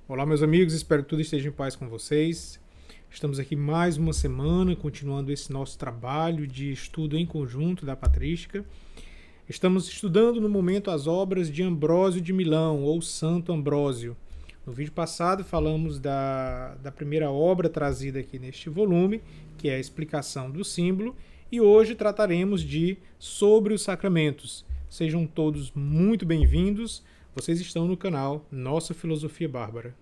Olá, meus amigos, espero que tudo esteja em paz com vocês. Estamos aqui mais uma semana, continuando esse nosso trabalho de estudo em conjunto da patrística. Estamos estudando no momento as obras de Ambrósio de Milão, ou Santo Ambrósio. No vídeo passado falamos da primeira obra trazida aqui neste volume, que é a explicação do símbolo, e hoje trataremos de Sobre os Sacramentos. Sejam todos muito bem-vindos. Vocês estão no canal Nossa Filosofia Bárbara.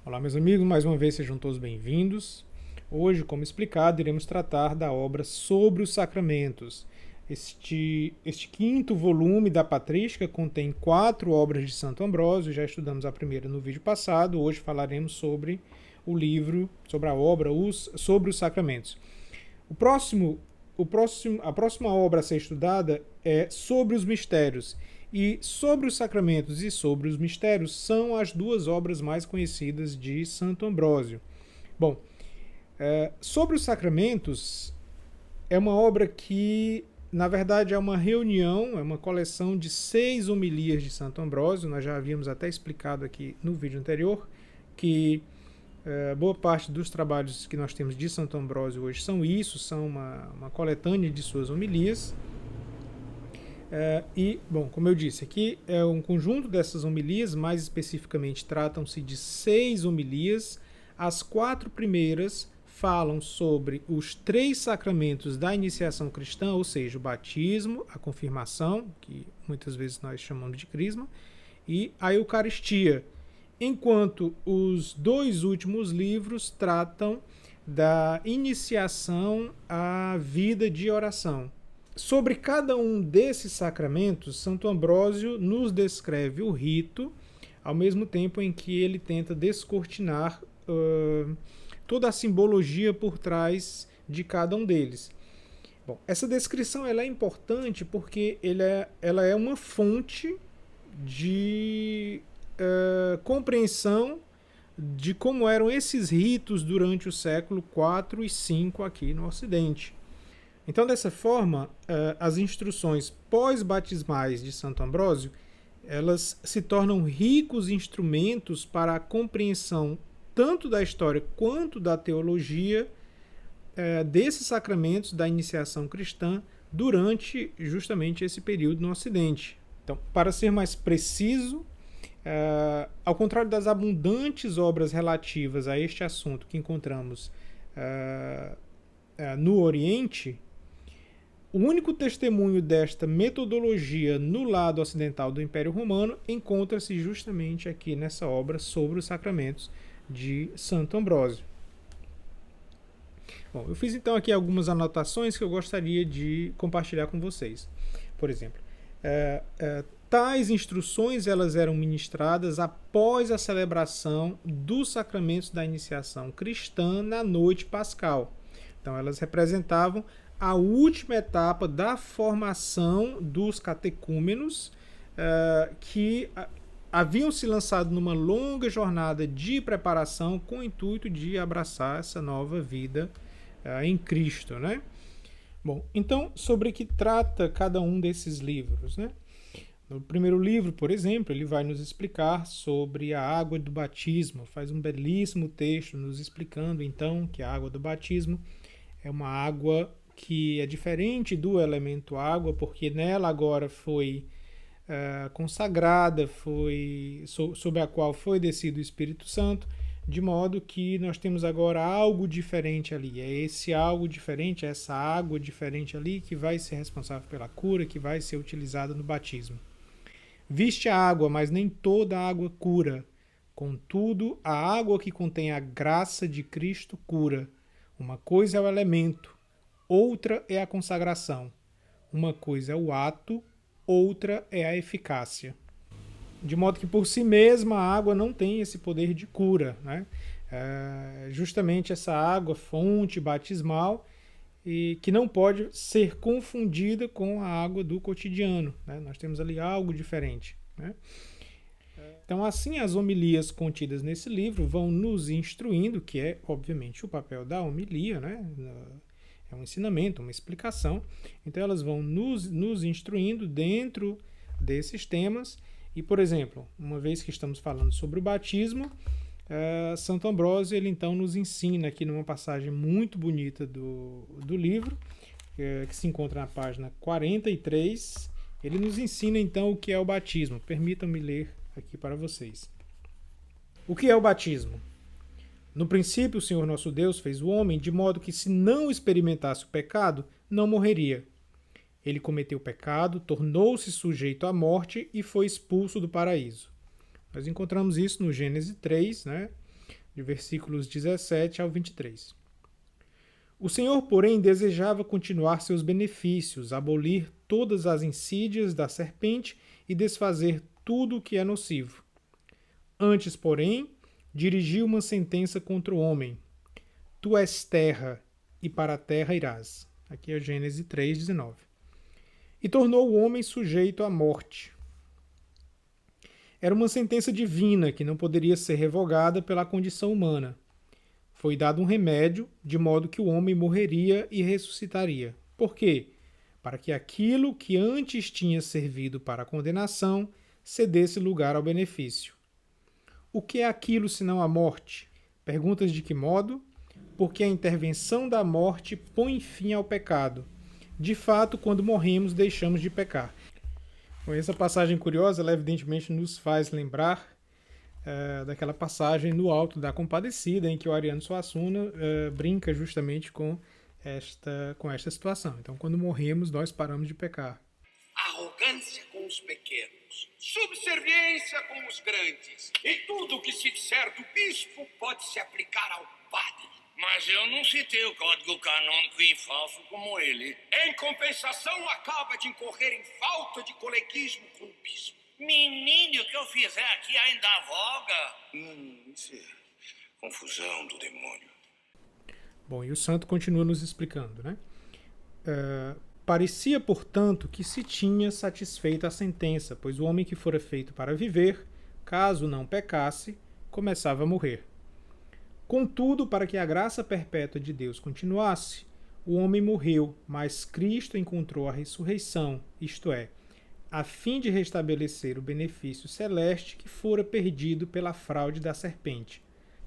Olá, meus amigos, mais uma vez sejam todos bem-vindos. Hoje, como explicado, iremos tratar da obra Sobre os Sacramentos. Este quinto volume da patrística contém 4 obras de Santo Ambrósio. Já estudamos a primeira no vídeo passado. Hoje falaremos sobre o livro, sobre a obra Sobre os Sacramentos. A próxima obra a ser estudada é Sobre os Mistérios. E Sobre os Sacramentos e Sobre os Mistérios são as duas obras mais conhecidas de Santo Ambrósio. Bom, Sobre os Sacramentos é uma obra que, na verdade, é uma reunião, é uma coleção de 6 homilias de Santo Ambrósio. Nós já havíamos até explicado aqui no vídeo anterior que boa parte dos trabalhos que nós temos de Santo Ambrósio hoje são uma coletânea de suas homilias. Bom, como eu disse, aqui é um conjunto dessas homilias, mais especificamente tratam-se de 6 homilias. As 4 primeiras falam sobre os 3 sacramentos da iniciação cristã, ou seja, o batismo, a confirmação, que muitas vezes nós chamamos de crisma, e a Eucaristia, enquanto os 2 últimos livros tratam da iniciação à vida de oração. Sobre cada um desses sacramentos, Santo Ambrósio nos descreve o rito, ao mesmo tempo em que ele tenta descortinar toda a simbologia por trás de cada um deles. Bom, essa descrição ela é importante porque ela é uma fonte de compreensão de como eram esses ritos durante o século IV e V aqui no Ocidente. Então, dessa forma, as instruções pós-batismais de Santo Ambrósio, elas se tornam ricos instrumentos para a compreensão tanto da história quanto da teologia desses sacramentos da iniciação cristã durante justamente esse período no Ocidente. Então, para ser mais preciso, ao contrário das abundantes obras relativas a este assunto que encontramos no Oriente, o único testemunho desta metodologia no lado ocidental do Império Romano encontra-se justamente aqui nessa obra Sobre os Sacramentos de Santo Ambrósio. Bom, eu fiz então aqui algumas anotações que eu gostaria de compartilhar com vocês. Por exemplo, tais instruções elas eram ministradas após a celebração dos sacramentos da iniciação cristã na noite pascal. Então, elas representavam a última etapa da formação dos catecúmenos que haviam se lançado numa longa jornada de preparação com o intuito de abraçar essa nova vida em Cristo, né? Bom, então, sobre que trata cada um desses livros, né? No primeiro livro, por exemplo, ele vai nos explicar sobre a água do batismo, faz um belíssimo texto nos explicando, então, que a água do batismo é uma água que é diferente do elemento água, porque nela agora foi consagrada, sob a qual foi descido o Espírito Santo, de modo que nós temos agora algo diferente ali. É esse algo diferente, essa água diferente ali, que vai ser responsável pela cura, que vai ser utilizada no batismo. Viste a água, mas nem toda a água cura. Contudo, a água que contém a graça de Cristo cura. Uma coisa é o elemento, outra é a consagração. Uma coisa é o ato, outra é a eficácia. De modo que por si mesma a água não tem esse poder de cura, né? Justamente essa água, fonte batismal, e que não pode ser confundida com a água do cotidiano, né? Nós temos ali algo diferente, né? Então, assim, as homilias contidas nesse livro vão nos instruindo, que é, obviamente, o papel da homilia, né? É um ensinamento, uma explicação. Então, elas vão nos instruindo dentro desses temas. E, por exemplo, uma vez que estamos falando sobre o batismo, Santo Ambrósio, ele então nos ensina aqui numa passagem muito bonita do livro, que se encontra na página 43, ele nos ensina então o que é o batismo. Permitam-me ler aqui para vocês. O que é o batismo? No princípio, o Senhor nosso Deus fez o homem de modo que, se não experimentasse o pecado, não morreria. Ele cometeu o pecado, tornou-se sujeito à morte e foi expulso do paraíso. Nós encontramos isso no Gênesis 3, né, de versículos 17 ao 23. O Senhor, porém, desejava continuar seus benefícios, abolir todas as insídias da serpente e desfazer tudo o que é nocivo. Antes, porém, dirigiu uma sentença contra o homem. Tu és terra, e para a terra irás. Aqui é Gênesis 3:19. E tornou o homem sujeito à morte. Era uma sentença divina que não poderia ser revogada pela condição humana. Foi dado um remédio, de modo que o homem morreria e ressuscitaria. Por quê? Para que aquilo que antes tinha servido para a condenação cedesse lugar ao benefício. O que é aquilo senão a morte? Perguntas de que modo? Porque a intervenção da morte põe fim ao pecado. De fato, quando morremos, deixamos de pecar. Bom, essa passagem curiosa, ela evidentemente nos faz lembrar daquela passagem no Alto da Compadecida, em que o Ariano Suassuna brinca justamente com esta situação. Então, quando morremos, nós paramos de pecar. Arrogância com os pequenos, subserviência com os grandes. E tudo o que se disser do bispo pode se aplicar ao padre. Mas eu não citei o código canônico em falso como ele. Em compensação, acaba de incorrer em falta de coleguismo com o bispo. Menino, o que eu fizer aqui ainda voga. Isso é confusão do demônio. Bom, e o santo continua nos explicando, né? Parecia, portanto, que se tinha satisfeito a sentença, pois o homem que fora feito para viver, caso não pecasse, começava a morrer. Contudo, para que a graça perpétua de Deus continuasse, o homem morreu, mas Cristo encontrou a ressurreição, isto é, a fim de restabelecer o benefício celeste que fora perdido pela fraude da serpente.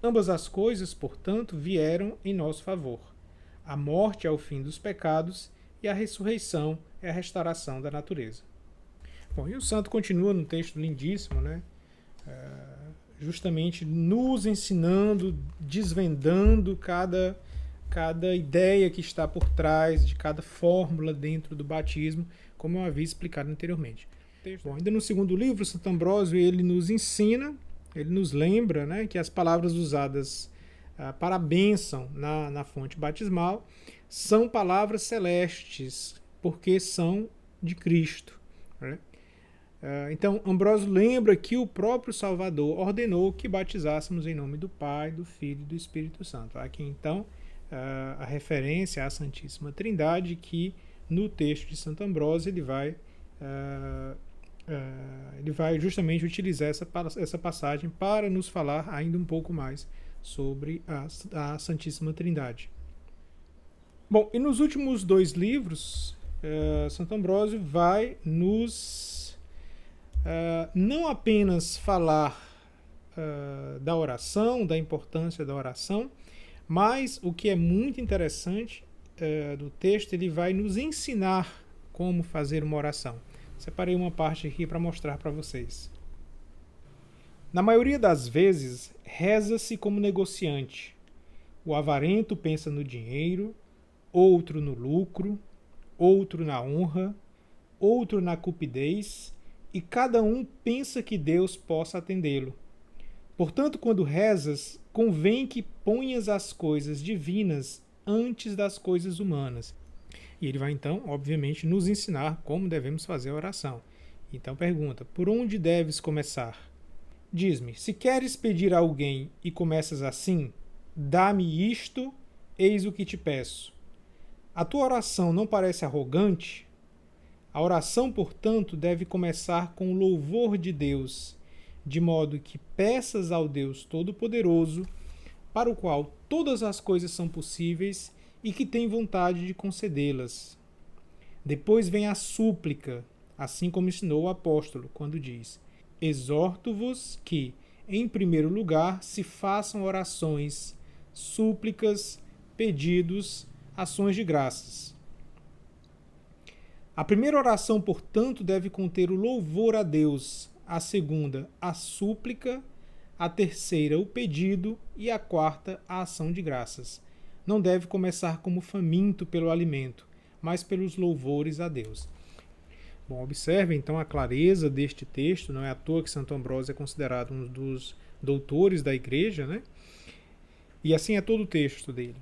Ambas as coisas, portanto, vieram em nosso favor. A morte é o fim dos pecados e a ressurreição é a restauração da natureza. Bom, e o santo continua num texto lindíssimo, né? Justamente nos ensinando, desvendando cada ideia que está por trás de cada fórmula dentro do batismo, como eu havia explicado anteriormente. Bom, ainda no segundo livro, Santo Ambrósio, ele nos ensina, ele nos lembra, né, que as palavras usadas para a bênção na fonte batismal são palavras celestes, porque são de Cristo, né? Então, Ambrósio lembra que o próprio Salvador ordenou que batizássemos em nome do Pai, do Filho e do Espírito Santo. Aqui, então, a referência à Santíssima Trindade, que no texto de Santo Ambrósio ele vai justamente utilizar essa passagem para nos falar ainda um pouco mais sobre a Santíssima Trindade. Bom, e nos últimos dois livros, Santo Ambrósio vai nos não apenas falar da oração, da importância da oração, mas o que é muito interessante do texto, ele vai nos ensinar como fazer uma oração. Separei uma parte aqui para mostrar para vocês. Na maioria das vezes, reza-se como negociante. O avarento pensa no dinheiro, outro no lucro, outro na honra, outro na cupidez, e cada um pensa que Deus possa atendê-lo. Portanto, quando rezas, convém que ponhas as coisas divinas antes das coisas humanas. E ele vai então, obviamente, nos ensinar como devemos fazer a oração. Então pergunta, por onde deves começar? Diz-me, se queres pedir a alguém e começas assim, dá-me isto, eis o que te peço. A tua oração não parece arrogante? A oração, portanto, deve começar com o louvor de Deus, de modo que peças ao Deus Todo-Poderoso, para o qual todas as coisas são possíveis e que tem vontade de concedê-las. Depois vem a súplica, assim como ensinou o apóstolo, quando diz: exorto-vos que, em primeiro lugar, se façam orações, súplicas, pedidos, ações de graças. A primeira oração, portanto, deve conter o louvor a Deus, a segunda, a súplica, a terceira, o pedido e a quarta, a ação de graças. Não deve começar como faminto pelo alimento, mas pelos louvores a Deus. Bom, observe então a clareza deste texto, não é à toa que Santo Ambrósio é considerado um dos doutores da igreja, né? E assim é todo o texto dele.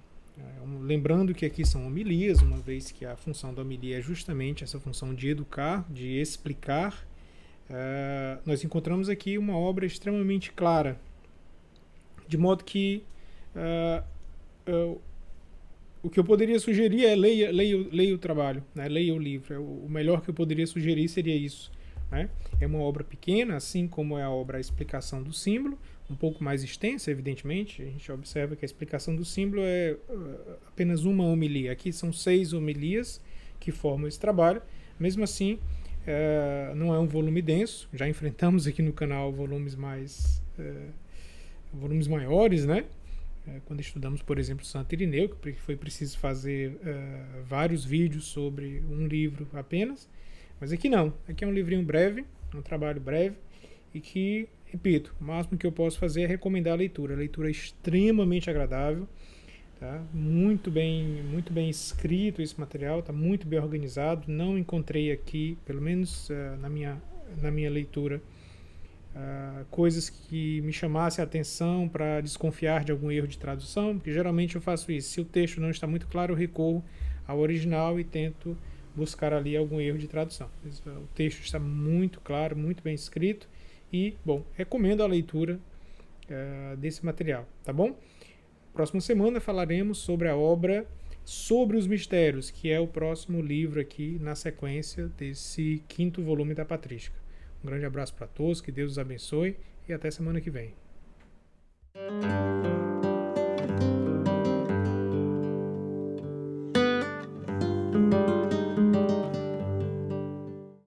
Lembrando que aqui são homilias, uma vez que a função da homilia é justamente essa função de educar, de explicar. Nós encontramos aqui uma obra extremamente clara, de modo que o que eu poderia sugerir é leia o trabalho, né? Leia o livro. O melhor que eu poderia sugerir seria isso, né? É uma obra pequena, assim como é a obra A Explicação do Símbolo, um pouco mais extensa, evidentemente. A gente observa que a explicação do símbolo é apenas uma homilia. Aqui são 6 homilias que formam esse trabalho. Mesmo assim, não é um volume denso. Já enfrentamos aqui no canal volumes maiores, né? Quando estudamos, por exemplo, Santo Irineu, que foi preciso fazer vários vídeos sobre um livro apenas. Mas aqui não. Aqui é um livrinho breve, um trabalho breve, e que, repito, o máximo que eu posso fazer é recomendar a leitura. A leitura é extremamente agradável, tá? Muito bem escrito esse material, está muito bem organizado. Não encontrei aqui, pelo menos na minha leitura, coisas que me chamassem a atenção para desconfiar de algum erro de tradução, porque geralmente eu faço isso. Se o texto não está muito claro, eu recorro ao original e tento buscar ali algum erro de tradução. O texto está muito claro, muito bem escrito e, bom, recomendo a leitura desse material, tá bom? Próxima semana falaremos sobre a obra Sobre os Mistérios, que é o próximo livro aqui na sequência desse 5º volume da Patrística. Um grande abraço para todos, que Deus os abençoe e até semana que vem.